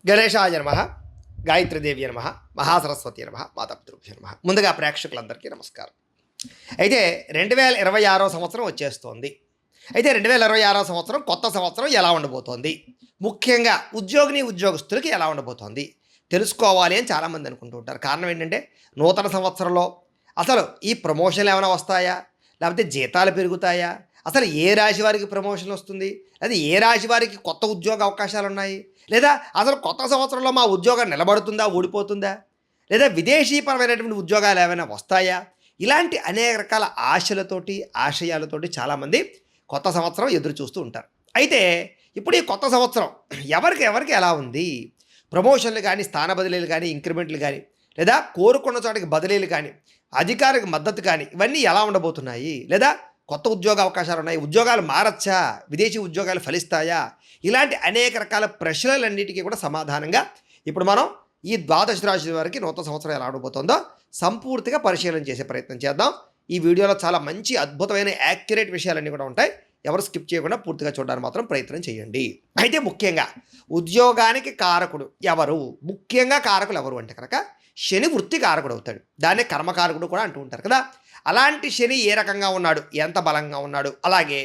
గణేశాయ నమః, గాయత్రీదేవి నమః, మహాసరస్వతి నమః, మాతాపితృభ్యో నమః. ముందుగా ప్రేక్షకులందరికీ నమస్కారం. అయితే 2026 సంవత్సరం వచ్చేస్తోంది. అయితే 2026 సంవత్సరం కొత్త సంవత్సరం ఎలా ఉండబోతోంది, ముఖ్యంగా ఉద్యోగస్తులకి ఎలా ఉండబోతోంది తెలుసుకోవాలి అని చాలామంది అనుకుంటూ ఉంటారు. కారణం ఏంటంటే నూతన సంవత్సరంలో అసలు ఈ ప్రమోషన్లు ఏమైనా వస్తాయా, లేకపోతే జీతాలు పెరుగుతాయా, అసలు ఏ రాశి వారికి ప్రమోషన్ వస్తుంది, లేదా ఏ రాశి వారికి కొత్త ఉద్యోగ అవకాశాలు ఉన్నాయి, లేదా అసలు కొత్త సంవత్సరంలో మా ఉద్యోగం నిలబడుతుందా ఊడిపోతుందా, లేదా విదేశీపరమైనటువంటి ఉద్యోగాలు ఏమైనా వస్తాయా, ఇలాంటి అనేక రకాల ఆశయాలతోటి చాలామంది కొత్త సంవత్సరం ఎదురు చూస్తూ ఉంటారు. అయితే ఇప్పుడు ఈ కొత్త సంవత్సరం ఎవరికి ఎలా ఉంది, ప్రమోషన్లు కానీ, స్థాన బదిలీలు కానీ, ఇంక్రిమెంట్లు కానీ, లేదా కోరుకున్న చోటికి బదిలీలు కానీ, అధికారికి మద్దతు కానీ, ఇవన్నీ ఎలా ఉండబోతున్నాయి, లేదా కొత్త ఉద్యోగ అవకాశాలు ఉన్నాయి, ఉద్యోగాలు మారచ్చా, విదేశీ ఉద్యోగాలు ఫలిస్తాయా, ఇలాంటి అనేక రకాల ప్రశ్నలన్నిటికీ కూడా సమాధానంగా ఇప్పుడు మనం ఈ ద్వాదశ రాశి వారికి నూతన సంవత్సరం ఎలా ఉండబోతుందో సంపూర్తిగా పరిశీలన చేసే ప్రయత్నం చేద్దాం. ఈ వీడియోలో చాలా మంచి అద్భుతమైన యాక్యురేట్ విషయాలన్నీ కూడా ఉంటాయి. ఎవరు స్కిప్ చేయకుండా పూర్తిగా చూడడానికి మాత్రం ప్రయత్నం చేయండి. అయితే ముఖ్యంగా ఉద్యోగానికి కారకుడు ఎవరు, ముఖ్యంగా కారకులు ఎవరు అంటే కనుక శని వృత్తి కారకుడు అవుతాడు. దాన్నే కర్మకారకుడు కూడా అంటూ ఉంటారు కదా. అలాంటి శని ఏ రకంగా ఉన్నాడు, ఎంత బలంగా ఉన్నాడు, అలాగే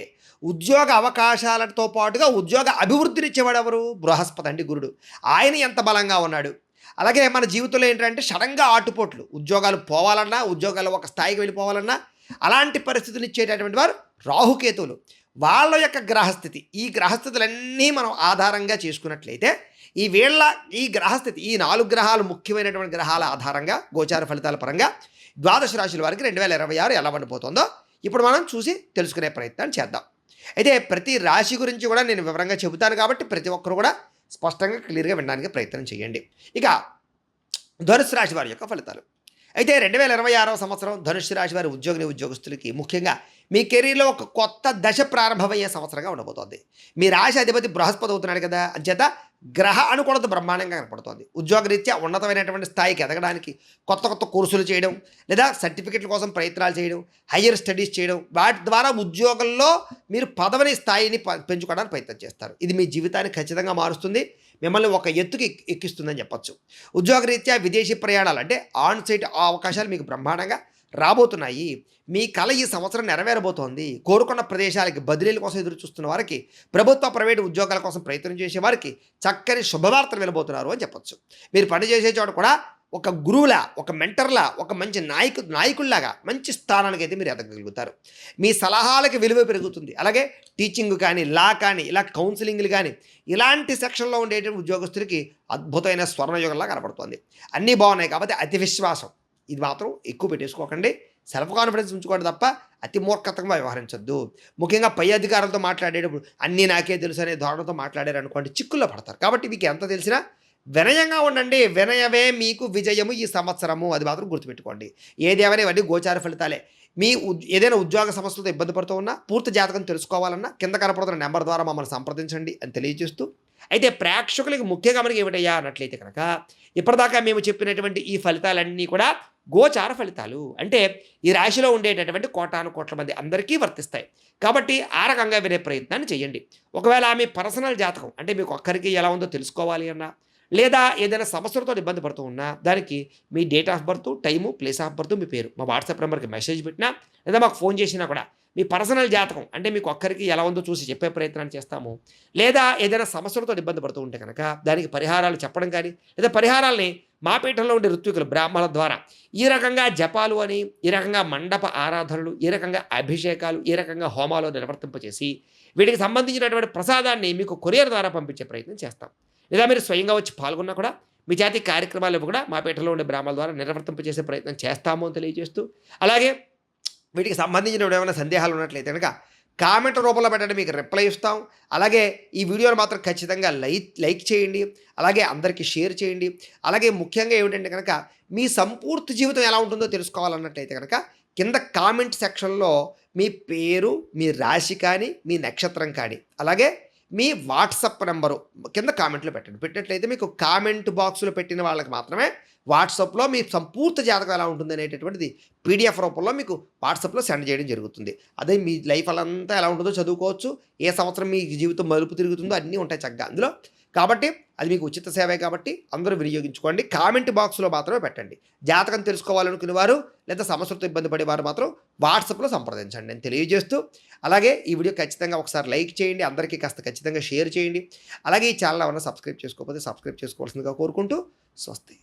ఉద్యోగ అవకాశాలతో పాటుగా ఉద్యోగ అభివృద్ధినిచ్చేవాడు ఎవరు, బృహస్పతి అంటే గురుడు, ఆయన ఎంత బలంగా ఉన్నాడు. అలాగే మన జీవితంలో ఏంటంటే సడన్గా ఆటుపోట్లు, ఉద్యోగాలు పోవాలన్నా, ఉద్యోగాలు ఒక స్థాయికి వెళ్ళిపోవాలన్నా అలాంటి పరిస్థితులు ఇచ్చేటటువంటి వారు రాహుకేతువులు. వాళ్ళ యొక్క గ్రహస్థితి, ఈ గ్రహస్థితులన్నీ మనం ఆధారంగా చేసుకున్నట్లయితే ఈ గ్రహస్థితి, ఈ 4 గ్రహాలు ముఖ్యమైనటువంటి గ్రహాల ఆధారంగా గోచార ఫలితాల పరంగా ద్వాదశ రాశుల వారికి 2026 ఎలా ఉండిపోతుందో ఇప్పుడు మనం చూసి తెలుసుకునే ప్రయత్నం చేద్దాం. అయితే ప్రతి రాశి గురించి కూడా నేను వివరంగా చెబుతాను కాబట్టి ప్రతి ఒక్కరు కూడా స్పష్టంగా క్లియర్గా వినడానికి ప్రయత్నం చేయండి. ఇక ధనుసు రాశి వారి యొక్క ఫలితాలు. అయితే 2026 సంవత్సరం ధనుసు రాశి వారి ఉద్యోగస్తులకి ముఖ్యంగా మీ కెరీర్లో ఒక కొత్త దశ ప్రారంభమయ్యే సంవత్సరంగా ఉండబోతోంది. మీ రాశి అధిపతి బృహస్పతి అవుతున్నాడు కదా, అంచేత గ్రహ అనుకూలత బ్రహ్మాండంగా కనపడుతోంది. ఉద్యోగరీత్యా ఉన్నతమైనటువంటి స్థాయికి ఎదగడానికి కొత్త కోర్సులు చేయడం, లేదా సర్టిఫికెట్ల కోసం ప్రయత్నాలు చేయడం, హయ్యర్ స్టడీస్ చేయడం, వాటి ద్వారా ఉద్యోగంలో మీరు పదవిని స్థాయిని పెంచుకోవడానికి ప్రయత్నం చేస్తారు. ఇది మీ జీవితాన్ని ఖచ్చితంగా మారుస్తుంది, మిమ్మల్ని ఒక ఎత్తుకి ఎక్కిస్తుందని చెప్పచ్చు. ఉద్యోగరీత్యా విదేశీ ప్రయాణాలు అంటే ఆన్ సైట్ అవకాశాలు మీకు బ్రహ్మాండంగా రాబోతున్నాయి. మీ కళ ఈ సంవత్సరం నెరవేరబోతోంది. కోరుకున్న ప్రదేశాలకి బదిలీల కోసం ఎదురు చూస్తున్న వారికి, ప్రభుత్వ ప్రైవేటు ఉద్యోగాల కోసం ప్రయత్నం చేసే వారికి చక్కని శుభవార్తలు వెళ్ళబోతున్నారు అని చెప్పచ్చు. మీరు పనిచేసే చోట కూడా ఒక గురువులా, ఒక మెంటర్లా, ఒక మంచి నాయకుల్లాగా మంచి స్థానానికి అయితే మీరు ఎదగలుగుతారు. మీ సలహాలకి విలువ పెరుగుతుంది. అలాగే టీచింగ్ కానీ, లా కానీ, ఇలా కౌన్సిలింగ్లు కానీ, ఇలాంటి సెక్షన్లో ఉండేటువంటి ఉద్యోగస్తులకి అద్భుతమైన స్వర్ణయుగంలా కనబడుతుంది. అన్నీ బాగున్నాయి కాబట్టి అతి విశ్వాసం ఇది మాత్రం ఎక్కువ పెట్టేసుకోకండి. సెల్ఫ్ కాన్ఫిడెన్స్ ఉంచుకోండి తప్ప అతి మూర్ఖతంగా వ్యవహరించొద్దు. ముఖ్యంగా పై అధికారులతో మాట్లాడేటప్పుడు అన్నీ నాకే తెలుసు అనే ధోరణితో మాట్లాడారు అనుకోండి, చిక్కుల్లో పడతారు. కాబట్టి మీకు ఎంత తెలిసినా వినయంగా ఉండండి. వినయమే మీకు విజయము ఈ సంవత్సరము, అది మాత్రం గుర్తుపెట్టుకోండి. ఏదేమైనా ఇవన్నీ గోచార ఫలితాలే. మీ ఏదైనా ఉద్యోగ సమస్యలతో ఇబ్బంది పడుతూ ఉన్నా, పూర్తి జాతకం తెలుసుకోవాలన్నా కింద కనపడుతున్న నెంబర్ ద్వారా మమ్మల్ని సంప్రదించండి అని తెలియజేస్తూ, అయితే ప్రేక్షకులకి ముఖ్యంగా మనకి ఏమిటయ్యా అన్నట్లయితే కనుక ఇప్పటిదాకా మేము చెప్పినటువంటి ఈ ఫలితాలన్నీ కూడా గోచార ఫలితాలు. అంటే ఈ రాశిలో ఉండేటటువంటి కోటాను కోట్ల మంది అందరికీ వర్తిస్తాయి. కాబట్టి ఆ రకంగా వినే ప్రయత్నాన్ని చేయండి. ఒకవేళ మీ పర్సనల్ జాతకం అంటే మీకు ఒక్కరికి ఎలా ఉందో తెలుసుకోవాలి అన్నా, లేదా ఏదైనా సమస్యలతో ఇబ్బంది పడుతూ ఉన్నా, దానికి మీ date of birth, time, place of birth, మీ పేరు మా వాట్సాప్ నెంబర్కి మెసేజ్ పెట్టినా, లేదా మాకు ఫోన్ చేసినా కూడా మీ పర్సనల్ జాతకం అంటే మీకు ఒక్కరికి ఎలా ఉందో చూసి చెప్పే ప్రయత్నాన్ని చేస్తాము. లేదా ఏదైనా సమస్యలతో ఇబ్బంది పడుతూ ఉంటే కనుక దానికి పరిహారాలు చెప్పడం కానీ, లేదా పరిహారాలని మా పీఠంలో ఉండే ఋత్వికులు బ్రాహ్మణుల ద్వారా ఈ రకంగా జపాలు అని, ఈ రకంగా మండప ఆరాధనలు, ఈ రకంగా అభిషేకాలు, ఈ రకంగా హోమాలు నిర్వర్తింపచేసి వీటికి సంబంధించినటువంటి ప్రసాదాన్ని మీకు కొరియర్ ద్వారా పంపించే ప్రయత్నం చేస్తాం. లేదా మీరు స్వయంగా వచ్చి పాల్గొన్నా కూడా మీ జాతి కార్యక్రమాలు కూడా మా పీఠంలో ఉండే బ్రాహ్మణుల ద్వారా నిర్వర్తింపచేసే ప్రయత్నం చేస్తాము అని తెలియజేస్తూ, అలాగే వీటికి సంబంధించిన ఏమైనా సందేహాలు ఉన్నట్లయితే కనుక కామెంట్ రూపంలో పెట్టండి, మీకు రిప్లై ఇస్తాం. అలాగే ఈ వీడియోని మాత్రం ఖచ్చితంగా లైక్ చేయండి, అలాగే అందరికీ షేర్ చేయండి. అలాగే ముఖ్యంగా ఏమిటంటే కనుక మీ సంపూర్తి జీవితం ఎలా ఉంటుందో తెలుసుకోవాలన్నట్లయితే కనుక కింద కామెంట్ సెక్షన్లో మీ పేరు, మీ రాశి కానీ, మీ నక్షత్రం కానీ, అలాగే మీ వాట్సాప్ నెంబరు కింద కామెంట్లో పెట్టినట్లయితే మీకు కామెంట్ బాక్స్లో పెట్టిన వాళ్ళకి మాత్రమే వాట్సాప్లో మీ సంపూర్తి జాతకం ఎలా ఉంటుంది అనేటటువంటిది పీడిఎఫ్ రూపంలో మీకు వాట్సాప్లో సెండ్ చేయడం జరుగుతుంది. అదే మీ లైఫ్ అంతా ఎలా ఉంటుందో చదువుకోవచ్చు, ఏ సంవత్సరం మీ జీవితం మలుపు తిరుగుతుందో అన్నీ ఉంటాయి చక్కగా. అందులో కాబట్టి అది మీకు ఉచిత సేవే కాబట్టి అందరూ వినియోగించుకోండి. కామెంట్ బాక్స్లో మాత్రమే పెట్టండి. జాతకం తెలుసుకోవాలనుకునే వారు లేదా సమస్యలతో ఇబ్బంది పడేవారు మాత్రం వాట్సాప్లో సంప్రదించండి నేను తెలియజేస్తూ, అలాగే ఈ వీడియో ఖచ్చితంగా ఒకసారి లైక్ చేయండి, అందరికీ కాస్త ఖచ్చితంగా షేర్ చేయండి. అలాగే ఈ ఛానల్ ఏమైనా సబ్స్క్రైబ్ చేసుకోకపోతే సబ్స్క్రైబ్ చేసుకోవాల్సిందిగా కోరుకుంటూ స్వస్తి.